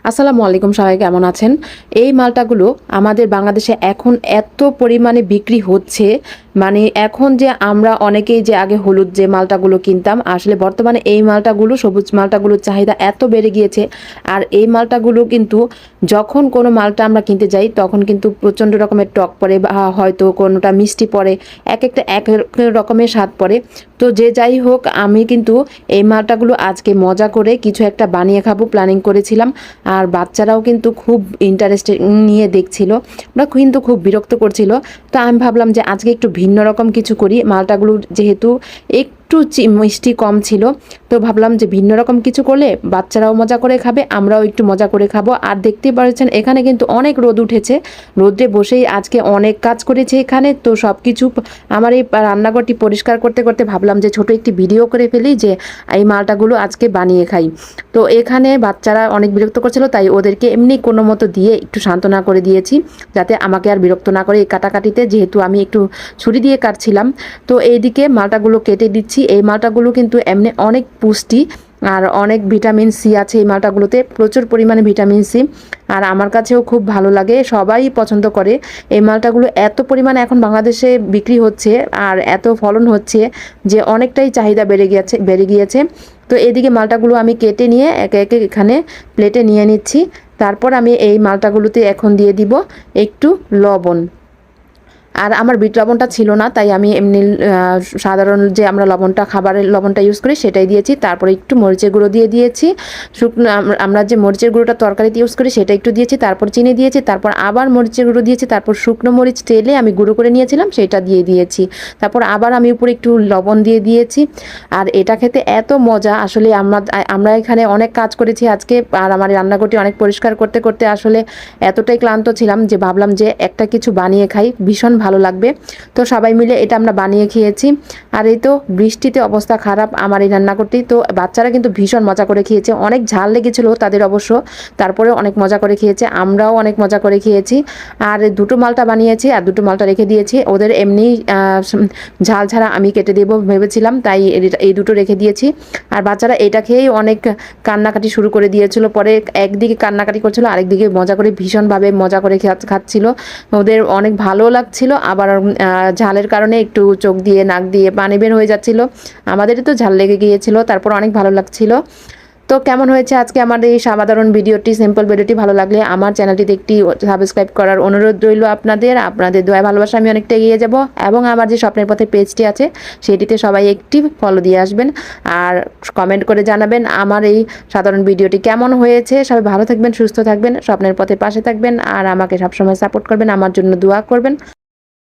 আসসালামু আলাইকুম, সবাই কেমন আছেন? এই মালটাগুলো আমাদের বাংলাদেশে এখন এত পরিমাণে বিক্রি হচ্ছে, মানে এখন যে আমরা অনেকেই যে আগে হলুদ যে মালটাগুলো কিনতাম, আসলে বর্তমানে এই মালটাগুলো সবুজ মালটাগুলোর চাহিদা এত বেড়ে গিয়েছে। আর এই মালটাগুলো কিন্তু যখন কোনো মালটা আমরা কিনতে যাই তখন কিন্তু প্রচণ্ড রকমের টক পড়ে বা হয়তো কোনোটা মিষ্টি পড়ে, এক একটা এক রকমের স্বাদ পড়ে। তো যে যাই হোক, আমি কিন্তু এই মালটাগুলো আজকে মজা করে কিছু একটা বানিয়ে খাবো প্ল্যানিং করেছিলাম। আর বাচ্চারাও কিন্তু খুব ইন্টারেস্টেড নিয়ে দেখছিল, ওরা কিন্তু খুব বিরক্ত করছিল। তো আমি ভাবলাম যে আজকে একটু ভিন্ন রকম কিছু করি। মালটাগুলো যেহেতু একটু মিষ্টি কম ছিল, তো ভাবলাম যে ভিন্ন রকম কিছু করলে বাচ্চারাও মজা করে খাবে, আমরাও একটু মজা করে খাবো। আর দেখতেই পাচ্ছেন এখানে কিন্তু অনেক রোদ উঠেছে, রোদ্রে বসেই আজকে অনেক কাজ করেছি এখানে। তো সব কিছু আমার এই রান্নাঘরটি পরিষ্কার করতে করতে ভাবলাম যে ছোট একটি ভিডিও করে ফেলি, যে এই মালটাগুলো আজকে বানিয়ে খাই। তো এখানে বাচ্চারা অনেক বিরক্ত করছিল, তাই ওদেরকে এমনি কোনো মতো দিয়ে একটু সান্ত্বনা করে দিয়েছি, যাতে আমাকে আর বিরক্ত না করে এই কাটাকাটিতে, যেহেতু আমি একটু ছুরি দিয়ে কাটছিলাম। তো এইদিকে মালটাগুলো কেটে দিচ্ছি। এই মালটাগুলো কিন্তু এমনি অনেক পুষ্টি আর অনেক ভিটামিন সি আছে এই মালটাগুলোতে, প্রচুর পরিমাণে ভিটামিন সি। আর আমার কাছেও খুব ভালো লাগে, সবাই পছন্দ করে এই মালটাগুলো। এত পরিমাণে এখন বাংলাদেশে বিক্রি হচ্ছে আর এত ফলন হচ্ছে যে অনেকটাই চাহিদা বেড়ে গিয়েছে। তো এদিকে মালটাগুলো আমি কেটে নিয়ে একে একে এখানে প্লেটে নিয়ে নিচ্ছি। তারপর আমি এই মালটাগুলোতে এখন দিয়ে দিব একটু লবণ। আর আমার বিট লবণটা ছিল না, তাই আমি এমনি সাধারণ যে আমরা লবণটা, খাবারের লবণটা ইউজ করি সেটাই দিয়েছি। তারপরে একটু মরিচের গুঁড়ো দিয়ে দিয়েছি, শুকনো আমরা যে মরিচের গুঁড়োটা তরকারিতে ইউজ করি সেটা একটু দিয়েছি, তারপর চিনি দিয়েছি, তারপর আবার মরিচের গুঁড়ো দিয়েছি, তারপর শুকনো মরিচ তেলে আমি গুঁড়ো করে নিয়েছিলাম সেটা দিয়ে দিয়েছি, তারপর আবার আমি উপরে একটু লবণ দিয়ে দিয়েছি। আর এটা খেতে এত মজা, আসলে আমরা এখানে অনেক কাজ করেছি আজকে, আর আমার রান্নাঘরটি অনেক পরিষ্কার করতে করতে আসলে এতটাই ক্লান্ত ছিলাম যে ভাবলাম যে একটা কিছু বানিয়ে খাই, ভীষণ ভালো লাগবে। তো সবাই মিলে এটা আমরা বানিয়ে খেয়েছি। আর এই তো বৃষ্টিতে অবস্থা খারাপ আমার এই রান্নাঘরটি, তো বাচ্চারা কিন্তু ভীষণ মজা করে খেয়েছে, অনেক ঝাল লেগেছিল তাদের অবশ্য, তারপরে অনেক মজা করে খেয়েছে, আমরাও অনেক মজা করে খেয়েছি। আর দুটো মালটা বানিয়েছি আর দুটো মালটা রেখে দিয়েছি, ওদের এমনি ঝাল ছাড়া আমি কেটে দেবো ভেবেছিলাম, তাই এই দুটো রেখে দিয়েছি। আর বাচ্চারা এটা খেয়েই অনেক কান্নাকাটি শুরু করে দিয়েছিল, পরে একদিকে কান্নাকাটি করছিল আরেকদিকে মজা করে ভীষণভাবে মজা করে খাচ্ছিল, ওদের অনেক ভালো লাগছিল। আবার ঝালের কারণে একটু চোখ দিয়ে নাক দিয়ে পানি বের হয়ে যাচ্ছিল, আমাদেরই তো ঝাল লেগে গিয়েছিল, তারপর অনেক ভালো লাগছিল। তো কেমন হয়েছে আজকে আমার এই সাধারণ ভিডিওটি, সিম্পল ভিডিওটি? ভালো লাগলে আমার চ্যানেলটিতে একটি সাবস্ক্রাইব করার অনুরোধ রইল। আপনাদের দোয়া ভালোবাসা আমি অনেকটা এগিয়ে যাব, এবং আমার যে স্বপ্নের পথে পেজটি আছে সেটিতে সবাই একটি ফলো দিয়ে আসবেন আর কমেন্ট করে জানাবেন আমার এই সাধারণ ভিডিওটি কেমন হয়েছে। সবাই ভালো থাকবেন, সুস্থ থাকবেন, স্বপ্নের পথে পাশে থাকবেন, আর আমাকে সবসময় সাপোর্ট করবেন, আমার জন্য দোয়া করবেন।